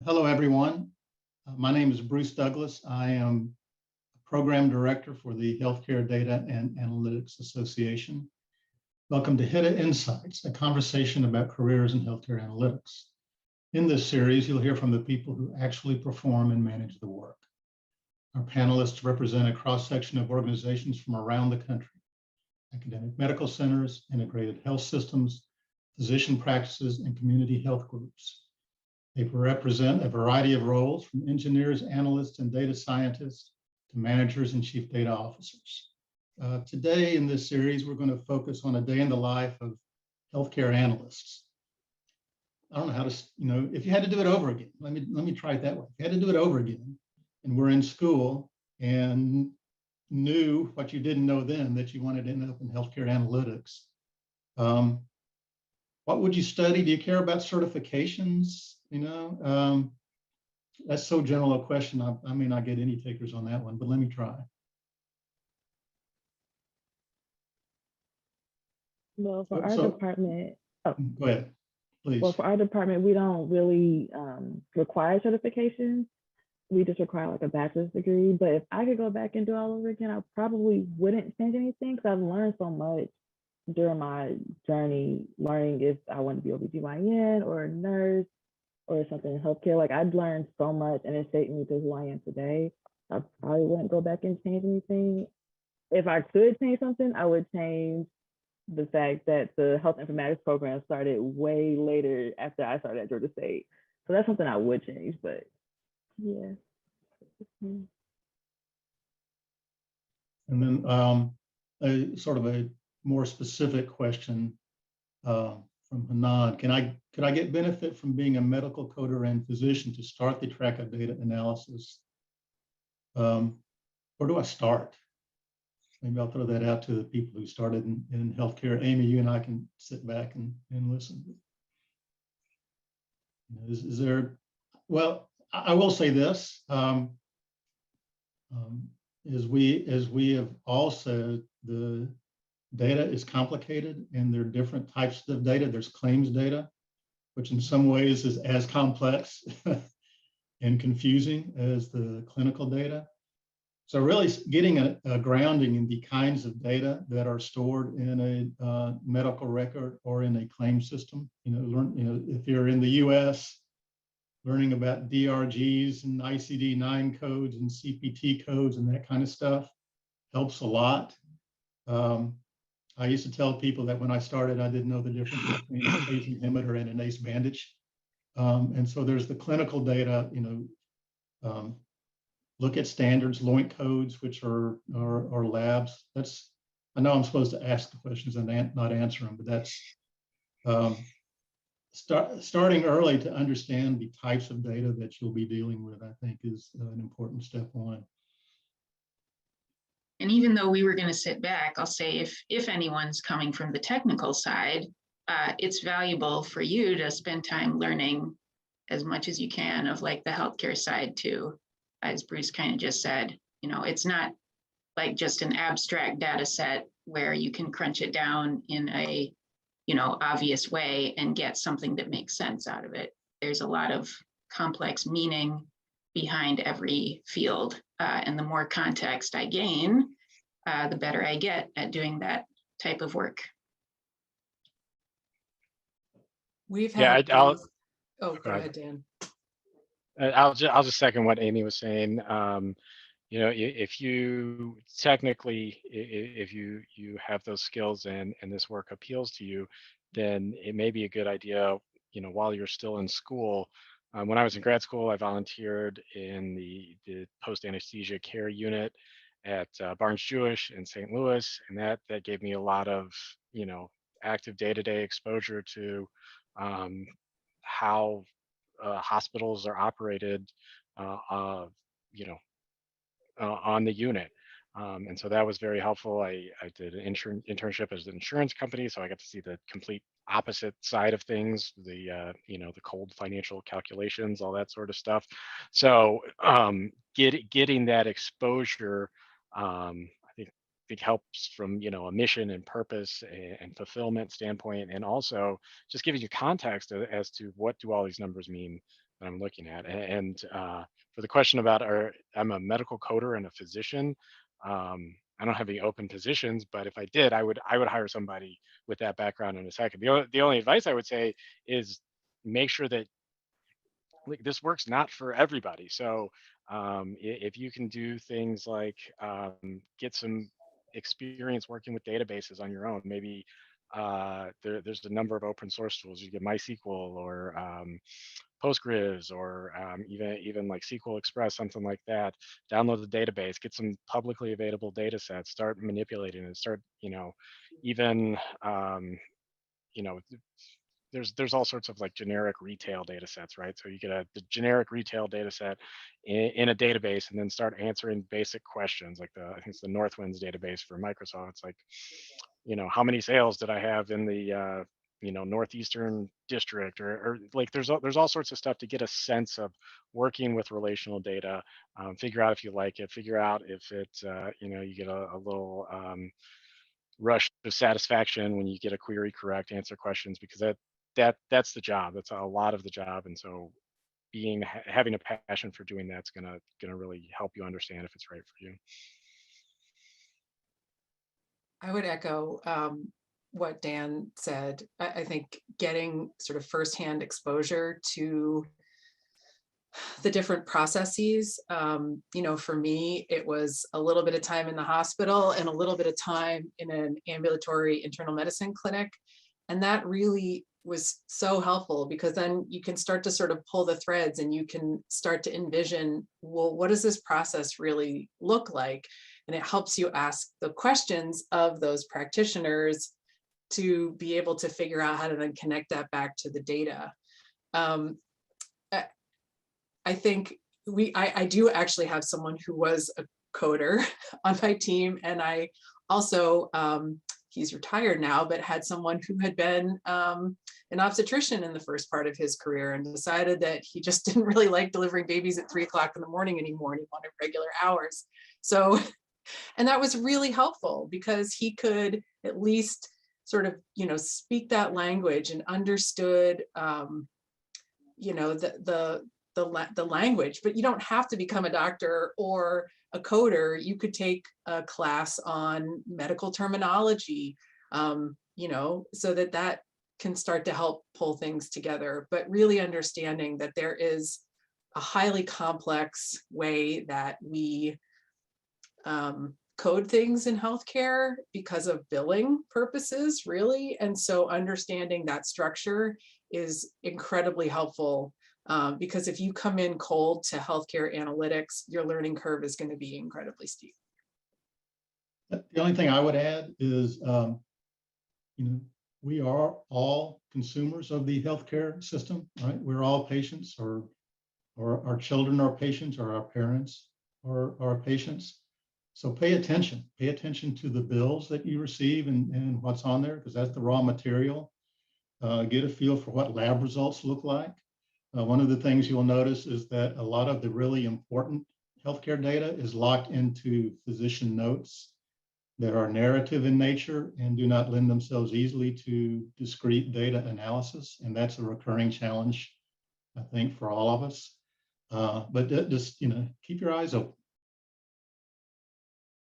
Hello, everyone. My name is Bruce Douglas. I am Program Director for the Healthcare Data and Analytics Association. Welcome to HDAA Insights, a conversation about careers in healthcare analytics. In this series, you'll hear from the people who actually perform and manage the work. Our panelists represent a cross-section of organizations from around the country: academic medical centers, integrated health systems, physician practices, and community health groups. They represent a variety of roles, from engineers, analysts, and data scientists to managers and chief data officers. Today in this series, we're going to focus on a day in the life of healthcare analysts. I don't know how to, if you had to do it over again, let me try it that way. If you had to do it over again, and we're in school and knew what you didn't know then, that you wanted to end up in healthcare analytics, what would you study? Do you care about certifications? That's so general a question. I may not get any takers on that one, but let me try. Well, for our department, go ahead, please. Well, for our department, we don't really require certifications. We just require like a bachelor's degree. But if I could go back and do it all over again, I probably wouldn't change anything because I've learned so much during my journey, learning if I want to be OBGYN or a nurse or something in healthcare. Like, I'd learned so much and it shaped me to who I am today. I probably wouldn't go back and change anything. If I could change something, I would change the fact that the health informatics program started way later after I started at Georgia State. So that's something I would change, but yeah. And then a sort of a more specific question from Hanan. Could I get benefit from being a medical coder and physician to start the track of data analysis? Where do I start? Maybe I'll throw that out to the people who started in healthcare. Amy, you and I can sit back and listen. Is there, well, I will say this, as we have all said, the data is complicated and there are different types of data. There's claims data, which in some ways is as complex and confusing as the clinical data. So really getting a grounding in the kinds of data that are stored in a medical record or in a claim system. If you're in the US, learning about DRGs and ICD-9 codes and CPT codes and that kind of stuff helps a lot. I used to tell people that when I started, I didn't know the difference between an ACE inhibitor and an ACE bandage. And so there's the clinical data, look at standards, LOINC codes, which are labs. I know I'm supposed to ask the questions and not answer them, but that's starting early to understand the types of data that you'll be dealing with, I think, is an important step one. And even though we were going to sit back, I'll say if anyone's coming from the technical side, it's valuable for you to spend time learning as much as you can of like the healthcare side too. As Bruce kind of just said, it's not like just an abstract data set where you can crunch it down in a, obvious way and get something that makes sense out of it. There's a lot of complex meaning behind every field. And the more context I gain, the better I get at doing that type of work. We've had go ahead, Dan. I'll just second what Amy was saying. If you technically, if you have those skills and this work appeals to you, then it may be a good idea, while you're still in school. When I was in grad school, I volunteered in the post-anesthesia care unit at Barnes Jewish in St. Louis, and that gave me a lot of, active day-to-day exposure to how hospitals are operated, on the unit. And so that was very helpful. I did an internship as an insurance company, so I got to see the complete opposite side of things, the cold financial calculations, all that sort of stuff. So getting that exposure, I think it helps from a mission and purpose and fulfillment standpoint, and also just giving you context as to what do all these numbers mean I'm looking at. And for the question about, I'm a medical coder and a physician. I don't have any open positions, but if I did, I would hire somebody with that background in a second. The only advice I would say is make sure that this works not for everybody. So if you can do things like get some experience working with databases on your own, maybe there's a number of open source tools. You get MySQL or Postgres or even like SQL Express, something like that. Download the database, get some publicly available data sets, start manipulating it, start, even you know there's all sorts of like generic retail data sets, right? So you get the generic retail data set in a database and then start answering basic questions like I think it's the Northwinds database for Microsoft. It's like, how many sales did I have in the Northeastern district, or like there's all sorts of stuff to get a sense of working with relational data. Figure out if you like it, figure out if it's you get a little rush of satisfaction when you get a query correct, answer questions, because that's the job. That's a lot of the job. And so having a passion for doing that's gonna really help you understand if it's right for you. I would echo what Dan said. I think getting sort of firsthand exposure to the different processes, for me, it was a little bit of time in the hospital and a little bit of time in an ambulatory internal medicine clinic. And that really was so helpful, because then you can start to sort of pull the threads and you can start to envision, well, what does this process really look like? And it helps you ask the questions of those practitioners to be able to figure out how to then connect that back to the data. I think I do actually have someone who was a coder on my team, and I also, he's retired now, but had someone who had been an obstetrician in the first part of his career and decided that he just didn't really like delivering babies at 3 o'clock in the morning anymore, and he wanted regular hours. So, and that was really helpful because he could at least sort of, speak that language and understood, the language. But you don't have to become a doctor or a coder. You could take a class on medical terminology, so that can start to help pull things together. But really understanding that there is a highly complex way that we code things in healthcare because of billing purposes, really. And so understanding that structure is incredibly helpful, because if you come in cold to healthcare analytics, your learning curve is going to be incredibly steep. The only thing I would add is, we are all consumers of the healthcare system, right? We're all patients, or our children are patients, or our parents are patients. So pay attention to the bills that you receive and what's on there, because that's the raw material. Get a feel for what lab results look like. One of the things you'll notice is that a lot of the really important healthcare data is locked into physician notes that are narrative in nature and do not lend themselves easily to discrete data analysis. And that's a recurring challenge, I think, for all of us. But just, keep your eyes open.